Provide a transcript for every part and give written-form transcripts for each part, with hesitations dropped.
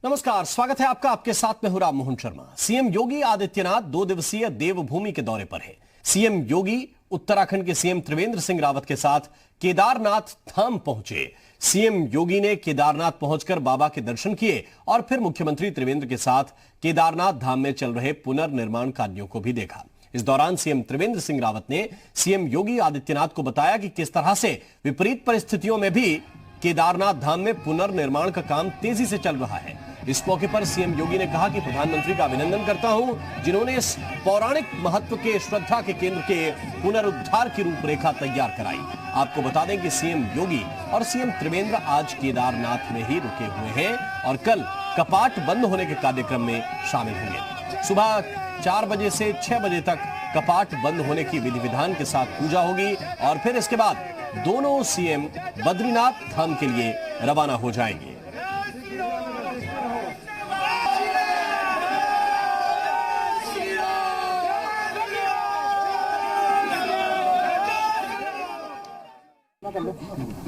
नमस्कार, स्वागत है आपका। आपके साथ में हूं राम मोहन शर्मा। सीएम योगी आदित्यनाथ 2 दिवसीय देवभूमि के दौरे पर है। सीएम योगी उत्तराखंड के सीएम त्रिवेंद्र सिंह रावत के साथ केदारनाथ धाम पहुंचे। सीएम योगी ने केदारनाथ पहुंचकर बाबा के दर्शन किए और फिर मुख्यमंत्री त्रिवेंद्र के साथ केदारनाथ धाम में चल रहे पुनर्निर्माण कार्यों को भी देखा। इस दौरान सीएम त्रिवेंद्र सिंह रावत ने सीएम योगी आदित्यनाथ को बताया कि किस तरह से विपरीत परिस्थितियों में भी केदारनाथ धाम में पुनर्निर्माण का काम तेजी से चल रहा है। इस मौके पर सीएम योगी ने कहा कि प्रधानमंत्री का अभिनंदन करता हूं, जिन्होंने इस पौराणिक महत्व के श्रद्धा के केंद्र के पुनरुद्धार की रूपरेखा तैयार कराई। आपको बता दें कि सीएम योगी और सीएम त्रिवेंद्र आज केदारनाथ में ही रुके हुए हैं और कल कपाट बंद होने के कार्यक्रम में शामिल होंगे। सुबह 4 बजे से 6 बजे तक कपाट बंद होने की विधि विधान के साथ पूजा होगी और फिर इसके बाद दोनों सीएम बद्रीनाथ धाम के लिए रवाना हो जाएंगे।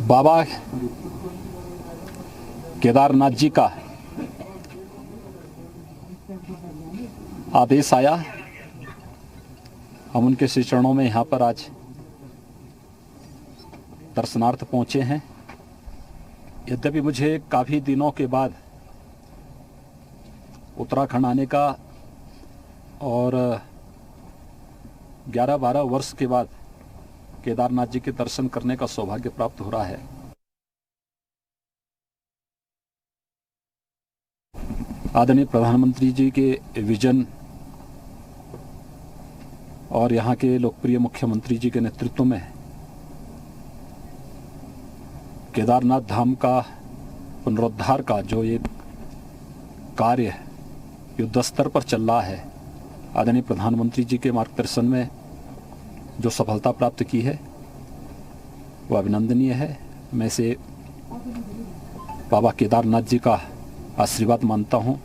बाबा केदारनाथ जी का आदेश आया, हम उनके श्री चरणों में यहाँ पर आज दर्शनार्थ पहुँचे हैं। यद्यपि मुझे काफ़ी दिनों के बाद उत्तराखंड आने का और 11-12 वर्ष के बाद केदारनाथ जी के दर्शन करने का सौभाग्य प्राप्त हो रहा है। आदरणीय प्रधानमंत्री जी के विजन और यहाँ के लोकप्रिय मुख्यमंत्री जी के नेतृत्व में केदारनाथ धाम का पुनरुद्धार का जो एक कार्य युद्ध स्तर पर चल रहा है, आदरणीय प्रधानमंत्री जी के मार्गदर्शन में जो सफलता प्राप्त की है वो अभिनंदनीय है। मैं इसे बाबा केदारनाथ जी का आशीर्वाद मानता हूं।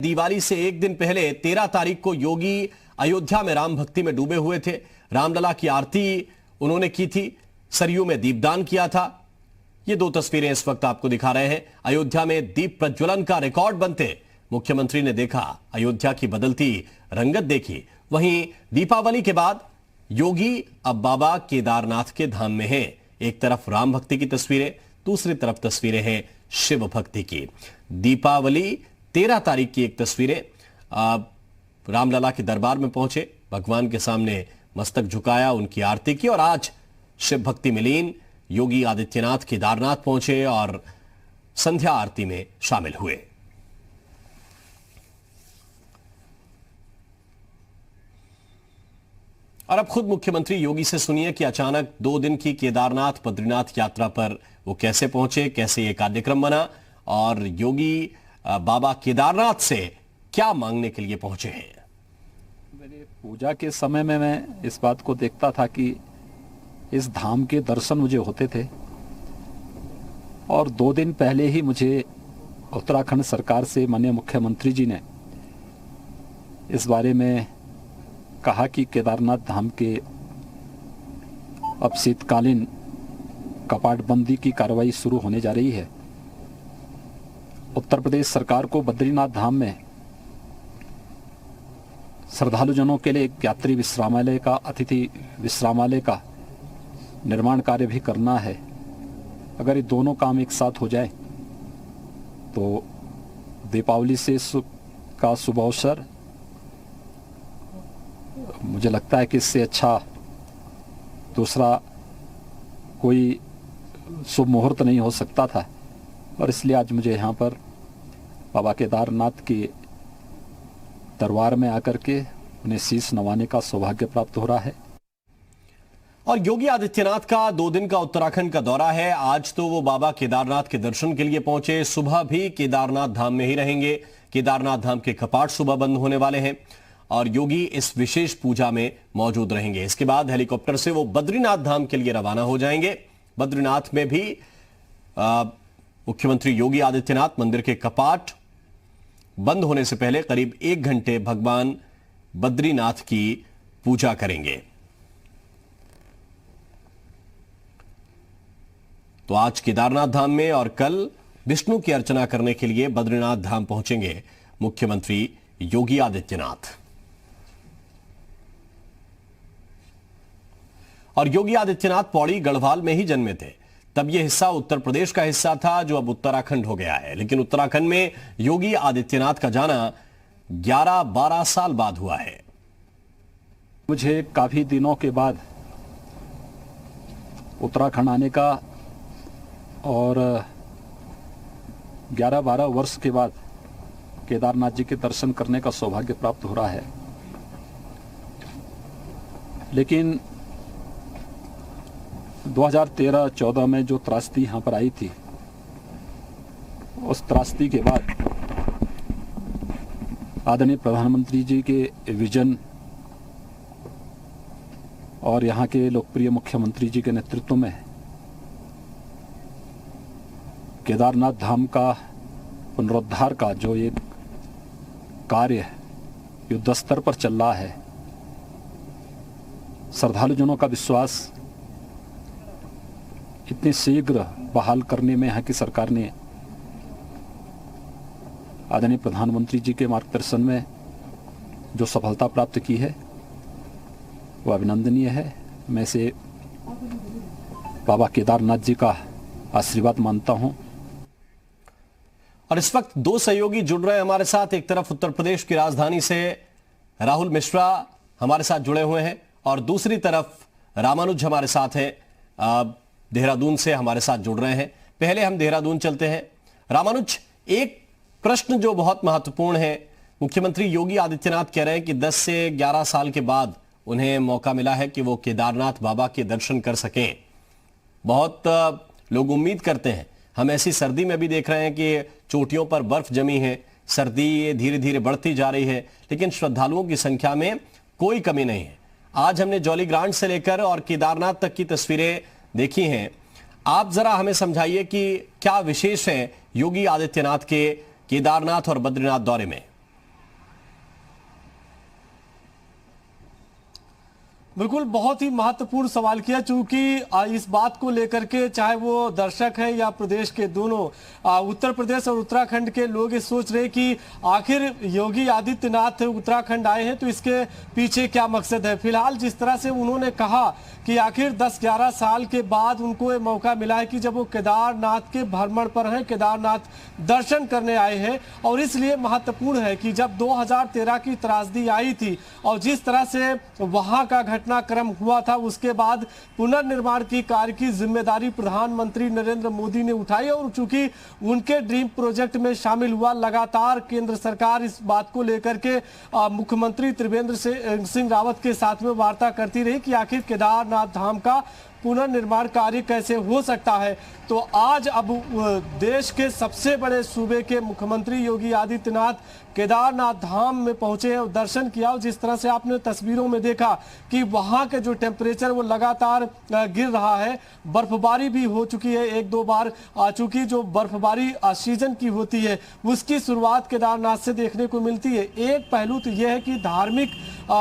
दिवाली से एक दिन पहले 13 तारीख को योगी अयोध्या में राम भक्ति में डूबे हुए थे। रामलला की आरती उन्होंने की थी, सरयू में दीपदान किया था। ये 2 तस्वीरें इस वक्त आपको दिखा रहे हैं। अयोध्या में दीप प्रज्वलन का रिकॉर्ड बनते मुख्यमंत्री ने देखा, अयोध्या की बदलती रंगत देखी। वहीं दीपावली के बाद योगी अब बाबा केदारनाथ के धाम में हैं। एक तरफ राम भक्ति की तस्वीरें, दूसरी तरफ तस्वीरें हैं शिव भक्ति की। दीपावली 13 तारीख की एक तस्वीरें, रामलला के दरबार में पहुंचे, भगवान के सामने मस्तक झुकाया, उनकी आरती की और आज शिव भक्ति में लीन योगी आदित्यनाथ केदारनाथ पहुंचे और संध्या आरती में शामिल हुए। और अब खुद मुख्यमंत्री योगी से सुनिए कि अचानक 2 दिन की केदारनाथ बद्रीनाथ यात्रा पर वो कैसे पहुंचे, कैसे ये कार्यक्रम बना और योगी बाबा केदारनाथ से क्या मांगने के लिए पहुंचे हैं। मेरे पूजा के समय में मैं इस बात को देखता था कि इस धाम के दर्शन मुझे होते थे और 2 दिन पहले ही मुझे उत्तराखंड सरकार से माननीय मुख्यमंत्री जी ने इस बारे में कहा कि केदारनाथ धाम के अब शीतकालीन कपाटबंदी की कार्रवाई शुरू होने जा रही है। उत्तर प्रदेश सरकार को बद्रीनाथ धाम में श्रद्धालुजनों के लिए एक यात्री विश्रामालय का, अतिथि विश्रामालय का निर्माण कार्य भी करना है। अगर ये दोनों काम एक साथ हो जाए तो दीपावली से का शुभ अवसर, मुझे लगता है कि इससे अच्छा दूसरा कोई शुभ मुहूर्त नहीं हो सकता था और इसलिए आज मुझे यहाँ पर बाबा केदारनाथ के दरबार में आकर के उन्हें शीश नवाने का सौभाग्य प्राप्त हो रहा है। और योगी आदित्यनाथ का 2 दिन का उत्तराखंड का दौरा है। आज तो वो बाबा केदारनाथ के दर्शन के लिए पहुंचे, सुबह भी केदारनाथ धाम में ही रहेंगे। केदारनाथ धाम के कपाट सुबह बंद होने वाले हैं और योगी इस विशेष पूजा में मौजूद रहेंगे। इसके बाद हेलीकॉप्टर से वो बद्रीनाथ धाम के लिए रवाना हो जाएंगे। बद्रीनाथ में भी मुख्यमंत्री योगी आदित्यनाथ मंदिर के कपाट बंद होने से पहले करीब 1 घंटे भगवान बद्रीनाथ की पूजा करेंगे। तो आज केदारनाथ धाम में और कल विष्णु की अर्चना करने के लिए बद्रीनाथ धाम पहुंचेंगे मुख्यमंत्री योगी आदित्यनाथ। और योगी आदित्यनाथ पौड़ी गढ़वाल में ही जन्मे थे, तब यह हिस्सा उत्तर प्रदेश का हिस्सा था जो अब उत्तराखंड हो गया है। लेकिन उत्तराखंड में योगी आदित्यनाथ का जाना 11-12 साल बाद हुआ है। मुझे काफी दिनों के बाद उत्तराखंड आने का और 11-12 वर्ष के बाद केदारनाथ जी के दर्शन करने का सौभाग्य प्राप्त हो रहा है। लेकिन 2013-14 में जो त्रासदी यहाँ पर आई थी, उस त्रासदी के बाद आदरणीय प्रधानमंत्री जी के विजन और यहाँ के लोकप्रिय मुख्यमंत्री जी के नेतृत्व में केदारनाथ धाम का पुनरुद्धार का जो एक कार्य युद्ध स्तर पर चल रहा है, श्रद्धालुजनों का विश्वास इतने शीघ्र बहाल करने में यहाँ की सरकार ने आदरणीय प्रधानमंत्री जी के मार्गदर्शन में जो सफलता प्राप्त की है वह अभिनंदनीय है। मैं इसे बाबा केदारनाथ जी का आशीर्वाद मानता हूं। और इस वक्त दो सहयोगी जुड़ रहे हैं हमारे साथ। एक तरफ उत्तर प्रदेश की राजधानी से राहुल मिश्रा हमारे साथ जुड़े हुए हैं और दूसरी तरफ रामानुज हमारे साथ हैं, देहरादून से हमारे साथ जुड़ रहे हैं। पहले हम देहरादून चलते हैं। रामानुज, एक प्रश्न जो बहुत महत्वपूर्ण है, मुख्यमंत्री योगी आदित्यनाथ कह रहे हैं कि 10 से 11 साल के बाद उन्हें मौका मिला है कि वो केदारनाथ बाबा के दर्शन कर सकें। बहुत लोग उम्मीद करते हैं, हम ऐसी सर्दी में भी देख रहे हैं कि चोटियों पर बर्फ जमी है, सर्दी धीरे धीरे बढ़ती जा रही है, लेकिन श्रद्धालुओं की संख्या में कोई कमी नहीं है। आज हमने जॉली ग्रांट से लेकर और केदारनाथ तक की तस्वीरें देखी हैं। आप जरा हमें समझाइए कि क्या विशेष है योगी आदित्यनाथ के केदारनाथ और बद्रीनाथ दौरे में। बिल्कुल, बहुत ही महत्वपूर्ण सवाल किया, चूंकि इस बात को लेकर के चाहे वो दर्शक हैं या प्रदेश के दोनों उत्तर प्रदेश और उत्तराखंड के लोग ये सोच रहे हैं कि आखिर योगी आदित्यनाथ उत्तराखंड आए हैं तो इसके पीछे क्या मकसद है। फिलहाल जिस तरह से उन्होंने कहा कि आखिर 10-11 साल के बाद उनको ये मौका मिला है कि जब वो केदारनाथ के भ्रमण पर हैं, केदारनाथ दर्शन करने आए हैं, और इसलिए महत्वपूर्ण है कि जब 2013 की त्रासदी आई थी और जिस तरह से वहां का घटनाक्रम हुआ था, उसके बाद पुनर्निर्माण की कार्य की जिम्मेदारी प्रधानमंत्री नरेंद्र मोदी ने उठाई और चूंकि उनके ड्रीम प्रोजेक्ट में शामिल हुआ, लगातार केंद्र सरकार इस बात को लेकर के मुख्यमंत्री त्रिवेंद्र सिंह रावत के साथ में वार्ता करती रही कि आखिर केदारनाथ धाम का पुनर्निर्माण कार्य कैसे हो सकता है। तो आज अब देश के सबसे बड़े सूबे के मुख्यमंत्री योगी आदित्यनाथ केदारनाथ धाम में पहुंचे हैं और दर्शन किया। और जिस तरह से आपने तस्वीरों में देखा कि वहां के जो टेम्परेचर वो लगातार गिर रहा है, बर्फबारी भी हो चुकी है, 1-2 बार आ चुकी। जो बर्फबारी सीजन की होती है उसकी शुरुआत केदारनाथ से देखने को मिलती है। एक पहलू तो यह है कि धार्मिक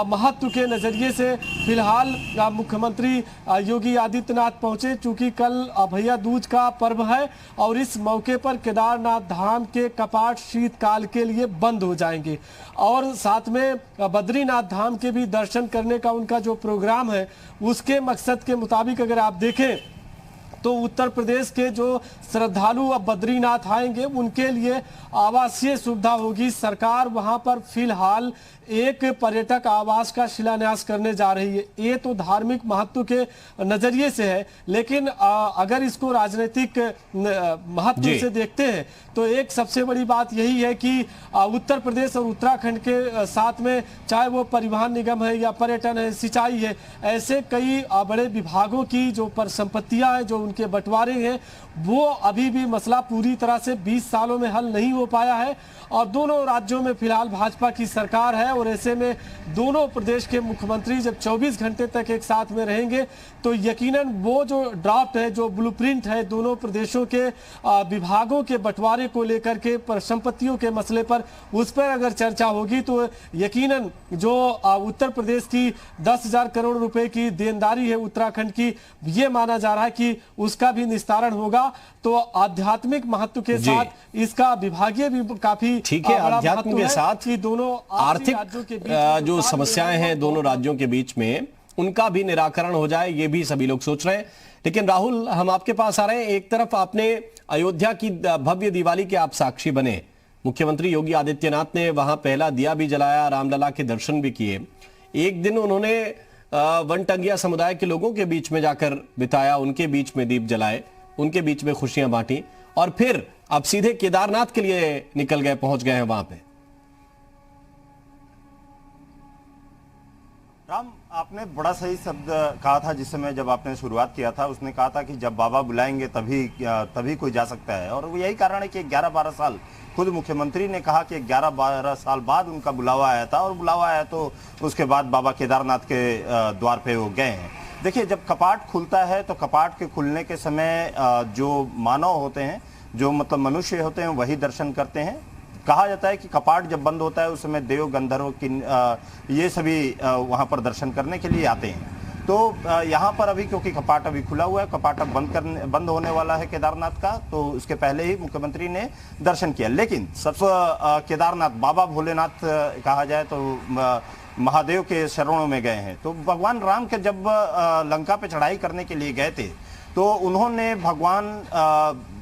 महत्व के नजरिए से फिलहाल मुख्यमंत्री योगी आदित्यनाथ पहुंचे, चूंकि कल भैया दूज का पर्व है और इस मौके पर केदारनाथ धाम के कपाट शीतकाल के लिए बंद हो जाएंगे। और साथ में बद्रीनाथ धाम के भी दर्शन करने का उनका जो प्रोग्राम है, उसके मकसद के मुताबिक अगर आप देखें तो उत्तर प्रदेश के जो श्रद्धालु अब बद्रीनाथ आएंगे उनके लिए आवासीय सुविधा होगी। सरकार वहां पर फिलहाल एक पर्यटक आवास का शिलान्यास करने जा रही है। ये तो धार्मिक महत्व के नजरिए से है, लेकिन अगर इसको राजनीतिक महत्व से देखते हैं तो एक सबसे बड़ी बात यही है कि उत्तर प्रदेश और उत्तराखंड के साथ में चाहे वो परिवहन निगम है या पर्यटन है, सिंचाई है, ऐसे कई बड़े विभागों की जो संपत्तियां हैं, जो उनके बंटवारे हैं, वो अभी भी मसला पूरी तरह से 20 सालों में हल नहीं हो पाया है। और दोनों राज्यों में फिलहाल भाजपा की सरकार है और ऐसे में दोनों प्रदेश के मुख्यमंत्री जब 24 घंटे तक एक साथ में रहेंगे तो यकीनन वो जो ड्राफ्ट है, जो ब्लूप्रिंट है दोनों प्रदेशों के विभागों के बंटवारे को लेकर के, संपत्तियों के मसले पर, उस पर अगर चर्चा होगी तो यकीनन जो उत्तर प्रदेश की 10,000 करोड़ रुपए की देनदारी है उत्तराखंड की, ये माना जा रहा है कि उसका भी निस्तारण होगा। तो आध्यात्मिक महत्व के साथ इसका विभागीय भी काफी ठीक है। बड़ा अध्यात्म महत्व के है साथ कि दोनों आर्थिक राज्यों के बीच जो समस्याएं हैं दोनों राज्यों के बीच में, उनका भी निराकरण हो जाए, ये भी सभी लोग सोच रहे हैं। लेकिन राहुल, हम आपके पास आ रहे हैं। एक तरफ आपने अयोध्या की भव्य दिवाली के आप साक्षी बने, मुख्यमंत्री योगी आदित्यनाथ ने वहां पहला दिया भी जलाया, रामलला के दर्शन भी किए। एक दिन उन्होंने वनटंगिया समुदाय के लोगों के बीच में जाकर बिताया, उनके बीच में दीप जलाए, उनके बीच में खुशियां बांटी, और फिर अब सीधे केदारनाथ के लिए निकल गए, पहुंच गए हैं वहां पे। राम, आपने बड़ा सही शब्द कहा था जिस समय जब आपने शुरुआत किया था। उसने कहा था कि जब बाबा बुलाएंगे तभी कोई जा सकता है, और यही कारण है कि 11-12 साल खुद मुख्यमंत्री ने कहा कि 11-12 साल बाद उनका बुलावा आया था, और बुलावा आया तो उसके बाद बाबा केदारनाथ के द्वार पे वो गए हैं। देखिए, जब कपाट खुलता है तो कपाट के खुलने के समय जो मानव होते हैं, जो मतलब मनुष्य होते हैं, वही दर्शन करते हैं। कहा जाता है कि कपाट जब बंद होता है उस समय देव, गंधर्व, ये सभी वहां पर दर्शन करने के लिए आते हैं। तो यहाँ पर अभी क्योंकि कपाट अभी खुला हुआ है, कपाट अब बंद होने वाला है केदारनाथ का, तो उसके पहले ही मुख्यमंत्री ने दर्शन किया। लेकिन सबसे केदारनाथ, बाबा भोलेनाथ कहा जाए तो महादेव के शरणों में गए हैं। तो भगवान राम के जब लंका पे चढ़ाई करने के लिए गए थे तो उन्होंने भगवान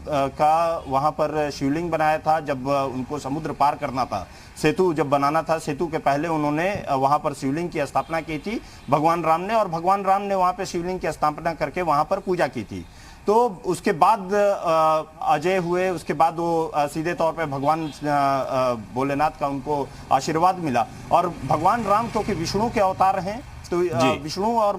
का वहां पर शिवलिंग बनाया था। जब उनको समुद्र पार करना था, सेतु जब बनाना था, सेतु के पहले उन्होंने वहां पर शिवलिंग की स्थापना की थी भगवान राम ने, और भगवान राम ने वहां पर शिवलिंग की स्थापना करके वहां पर पूजा की थी। तो उसके बाद अजय हुए, उसके बाद वो सीधे तौर पे भगवान भोलेनाथ का उनको आशीर्वाद मिला। और भगवान राम क्योंकि विष्णु के अवतार हैं, तो विष्णु और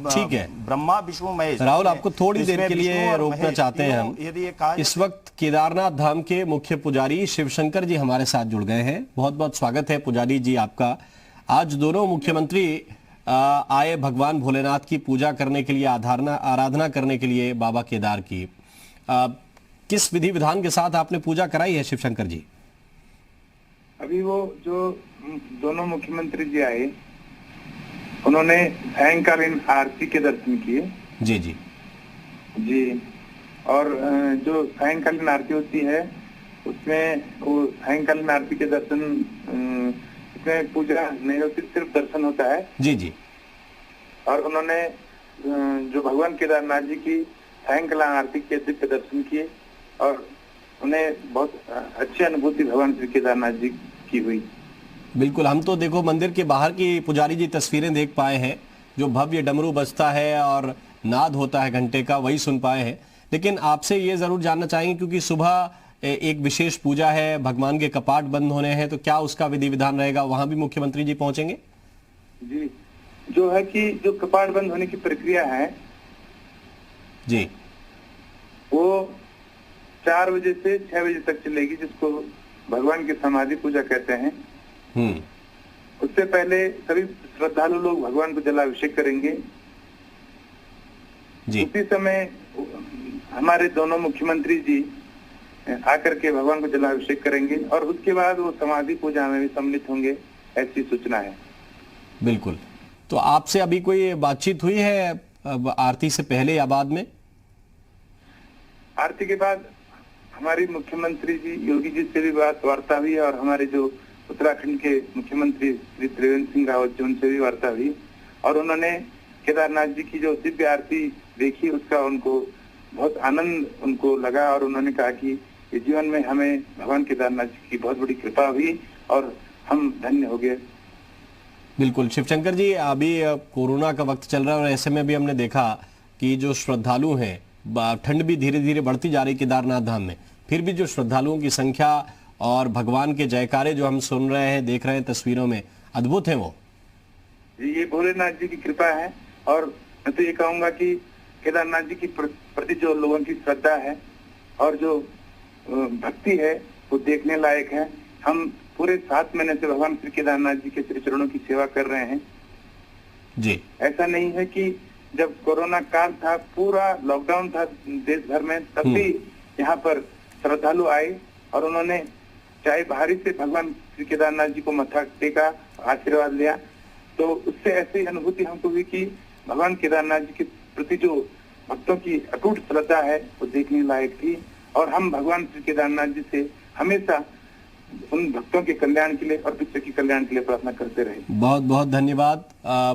ठीक है, ब्रह्मा विष्णु महेश। राहुल, आपको थोड़ी देर के लिए रोकना चाहते हैं हम। यदि ये इस वक्त केदारनाथ धाम के मुख्य पुजारी शिवशंकर जी हमारे साथ जुड़ गए हैं। बहुत बहुत स्वागत है पुजारी जी आपका। आज दोनों मुख्यमंत्री आए भगवान भोलेनाथ की पूजा करने के लिए, आराधना करने के लिए बाबा केदार की। किस विधि विधान के साथ आपने पूजा कराई है शिवशंकर जी? अभी वो जो दोनों मुख्यमंत्री जी आए, उन्होंने सायंकालीन आरती के दर्शन किए। जी जी जी। और जो सायंकालीन आरती होती है उसमें वो सायंकालीन आरती के दर्शन, उसमें पूजा नहीं होती, सिर्फ दर्शन होता है। जी जी। और उन्होंने जो भगवान केदारनाथ जी की सायंकालीन आरती के दिव्य दर्शन किए, और उन्हें बहुत अच्छी अनुभूति भगवान श्री केदारनाथ जी की हुई। बिल्कुल, हम तो देखो मंदिर के बाहर की पुजारी जी तस्वीरें देख पाए हैं, जो भव्य डमरू बजता है और नाद होता है घंटे का, वही सुन पाए हैं। लेकिन आपसे ये जरूर जानना चाहेंगे, क्योंकि सुबह एक विशेष पूजा है, भगवान के कपाट बंद होने हैं, तो क्या उसका विधि विधान रहेगा? वहां भी मुख्यमंत्री जी पहुंचेंगे? जी, जो है कि जो कपाट बंद होने की प्रक्रिया है जी, वो 4 बजे से 6 बजे तक चलेगी, जिसको भगवान की समाधि पूजा कहते हैं। उससे पहले सभी श्रद्धालु लोग भगवान को जलाभिषेक करेंगे। जी। उसी समय हमारे दोनों मुख्यमंत्री जी आकर के भगवान को जलाभिषेक करेंगे, और उसके बाद वो समाधि पूजा में भी सम्मिलित होंगे, ऐसी सूचना है। बिल्कुल। तो आपसे अभी कोई बातचीत हुई है आरती से पहले या बाद में? आरती के बाद हमारी मुख्यमंत्री जी योगी जी से भी वार्ता हुई, और हमारे जो उत्तराखंड के मुख्यमंत्री श्री त्रिवेंद्र सिंह रावत जी, उनसे भी वार्ता हुई। और उन्होंने केदारनाथ जी की जो दिव्य आरती देखी, उसका उनको बहुत आनंद उनको लगा, और उन्होंने कहा कि ये जीवन में हमें भगवान केदारनाथ जी की बहुत बड़ी कृपा हुई और हम धन्य हो गए। बिल्कुल शिवशंकर जी, अभी कोरोना का वक्त चल रहा है, और ऐसे में भी हमने देखा कि जो श्रद्धालु हैं, ठंड भी धीरे धीरे बढ़ती जा रही केदारनाथ धाम में, फिर भी जो श्रद्धालुओं की संख्या और भगवान के जयकारे जो हम सुन रहे हैं, देख रहे हैं तस्वीरों में, अद्भुत है वो। ये भोलेनाथ जी की कृपा है। और मैं तो ये कहूंगा कि केदारनाथ जी की प्रति जो लोगों की श्रद्धा है और जो भक्ति है, वो देखने लायक है। हम पूरे 7 महीने से भगवान श्री केदारनाथ जी के श्री चरणों की सेवा कर रहे हैं जी। ऐसा नहीं है कि जब कोरोना काल था, पूरा लॉकडाउन था देश भर में, तब भी यहाँ पर श्रद्धालु आए और उन्होंने चाहे बाहरी से भगवान श्री केदारनाथ जी को मत्था टेका, आशीर्वाद लिया। तो उससे ऐसी अनुभूति हमको हुई कि भगवान केदारनाथ जी के प्रति जो भक्तों की अटूट श्रद्धा है वो देखने लायक थी। और हम भगवान श्री केदारनाथ जी से हमेशा उन भक्तों के कल्याण के लिए और विश्व के कल्याण के लिए प्रार्थना करते रहे। बहुत बहुत धन्यवाद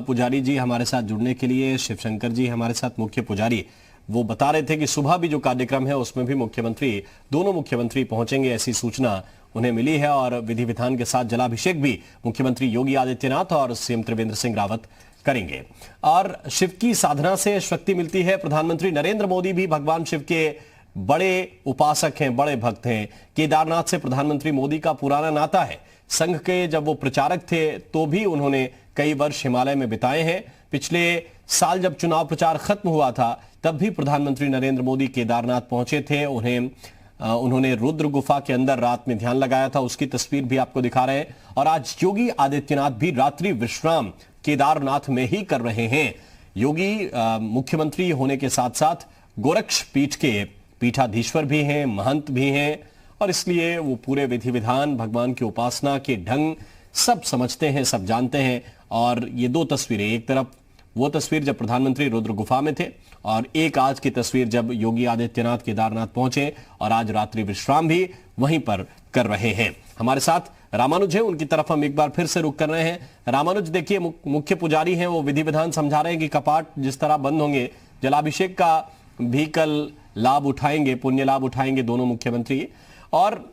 पुजारी जी हमारे साथ जुड़ने के लिए। शिवशंकर जी हमारे साथ मुख्य पुजारी, वो बता रहे थे कि सुबह भी जो कार्यक्रम है उसमें भी दोनों मुख्यमंत्री पहुंचेंगे, ऐसी सूचना उन्हें मिली है। और विधि विधान के साथ जलाभिषेक भी मुख्यमंत्री योगी आदित्यनाथ और सीएम त्रिवेंद्र सिंह रावत करेंगे। और शिव की साधना से शक्ति मिलती है। प्रधानमंत्री नरेंद्र मोदी भी भगवान शिव के बड़े उपासक हैं, बड़े भक्त हैं। केदारनाथ से प्रधानमंत्री मोदी का पुराना नाता है। संघ के जब वो प्रचारक थे तो भी उन्होंने कई वर्ष हिमालय में बिताए हैं। पिछले साल जब चुनाव प्रचार खत्म हुआ था तब भी प्रधानमंत्री नरेंद्र मोदी केदारनाथ पहुंचे थे। उन्होंने रुद्र गुफा के अंदर रात में ध्यान लगाया था, उसकी तस्वीर भी आपको दिखा रहे हैं। और आज योगी आदित्यनाथ भी रात्रि विश्राम केदारनाथ में ही कर रहे हैं। योगी मुख्यमंत्री होने के साथ साथ गोरक्ष पीठ के पीठाधीश्वर भी हैं, महंत भी हैं, और इसलिए वो पूरे विधि विधान, भगवान की उपासना के ढंग सब समझते हैं, सब जानते हैं। और ये दो तस्वीरें, एक तरफ वो तस्वीर जब प्रधानमंत्री रुद्र गुफा में थे और एक आज की तस्वीर जब योगी आदित्यनाथ केदारनाथ पहुंचे और आज रात्रि विश्राम भी वहीं पर कर रहे हैं। हमारे साथ रामानुज है, उनकी तरफ हम एक बार फिर से रुक कर रहे हैं। रामानुज, देखिए मुख्य पुजारी हैं, वो विधि विधान समझा रहे हैं कि कपाट जिस तरह बंद होंगे, जलाभिषेक का भी कल लाभ उठाएंगे, पुण्य लाभ उठाएंगे दोनों मुख्यमंत्री। और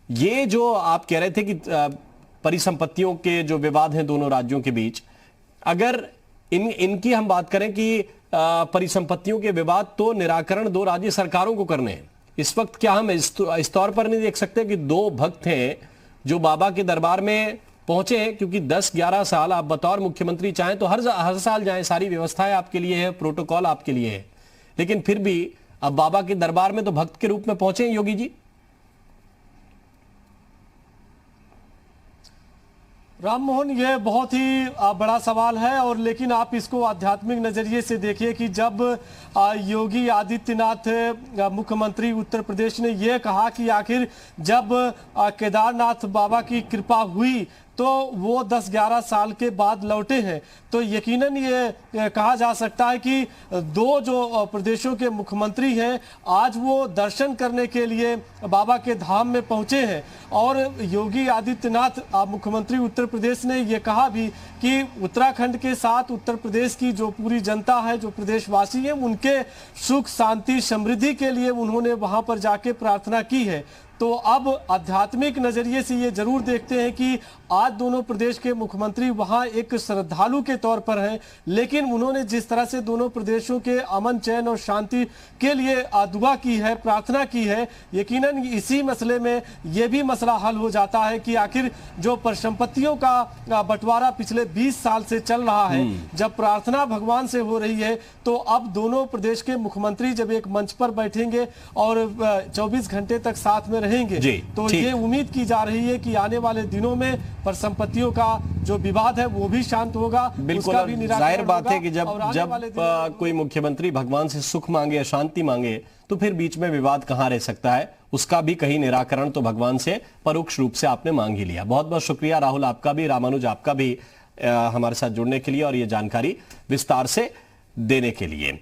ये जो आप कह रहे थे कि परिसंपत्तियों के जो विवाद हैं दोनों राज्यों के बीच, अगर इनकी हम बात करें कि परिसंपत्तियों के विवाद तो निराकरण दो राज्य सरकारों को करने हैं। इस वक्त क्या हम इस तौर पर नहीं देख सकते कि दो भक्त हैं जो बाबा के दरबार में पहुंचे हैं? क्योंकि 10-11 साल आप बतौर मुख्यमंत्री चाहें तो हर साल जाएं, सारी व्यवस्थाएं आपके लिए है, प्रोटोकॉल आपके लिए है, लेकिन फिर भी अब बाबा के दरबार में तो भक्त के रूप में पहुंचे हैं योगी जी। राम मोहन, यह बहुत ही बड़ा सवाल है। और लेकिन आप इसको आध्यात्मिक नजरिए से देखिए कि जब योगी आदित्यनाथ मुख्यमंत्री उत्तर प्रदेश ने यह कहा कि आखिर जब केदारनाथ बाबा की कृपा हुई तो वो 10-11 साल के बाद लौटे हैं, तो यकीनन ये कहा जा सकता है कि दो जो प्रदेशों के मुख्यमंत्री हैं आज वो दर्शन करने के लिए बाबा के धाम में पहुंचे हैं। और योगी आदित्यनाथ मुख्यमंत्री उत्तर प्रदेश ने ये कहा भी कि उत्तराखंड के साथ उत्तर प्रदेश की जो पूरी जनता है, जो प्रदेशवासी हैं, उनके सुख शांति समृद्धि के लिए उन्होंने वहां पर जाके प्रार्थना की है। तो अब आध्यात्मिक नजरिए से ये जरूर देखते हैं कि आज दोनों प्रदेश के मुख्यमंत्री वहां एक श्रद्धालु के तौर पर हैं, लेकिन उन्होंने जिस तरह से दोनों प्रदेशों के अमन चैन और शांति के लिए दुआ की है, प्रार्थना की है, यकीनन इसी मसले में यह भी मसला हल हो जाता है कि आखिर जो परिसंपत्तियों का बंटवारा पिछले 20 साल से चल रहा है, जब प्रार्थना भगवान से हो रही है तो अब दोनों प्रदेश के मुख्यमंत्री जब एक मंच पर बैठेंगे और 24 घंटे तक साथ में रहेंगे तो ये उम्मीद की जा रही है कि आने वाले दिनों में परिसंपत्तियों का जो विवाद है वो भी शांत होगा। बिल्कुल, जाहिर बात है कि जब कोई मुख्यमंत्री भगवान से सुख मांगे, शांति मांगे, तो फिर बीच में विवाद कहां रह सकता है? उसका भी कहीं निराकरण तो भगवान से परोक्ष रूप से आपने मांग ही लिया। बहुत बहुत शुक्रिया राहुल, आपका भी, रामानुज आपका भी हमारे साथ जुड़ने के लिए और ये जानकारी विस्तार से देने के लिए।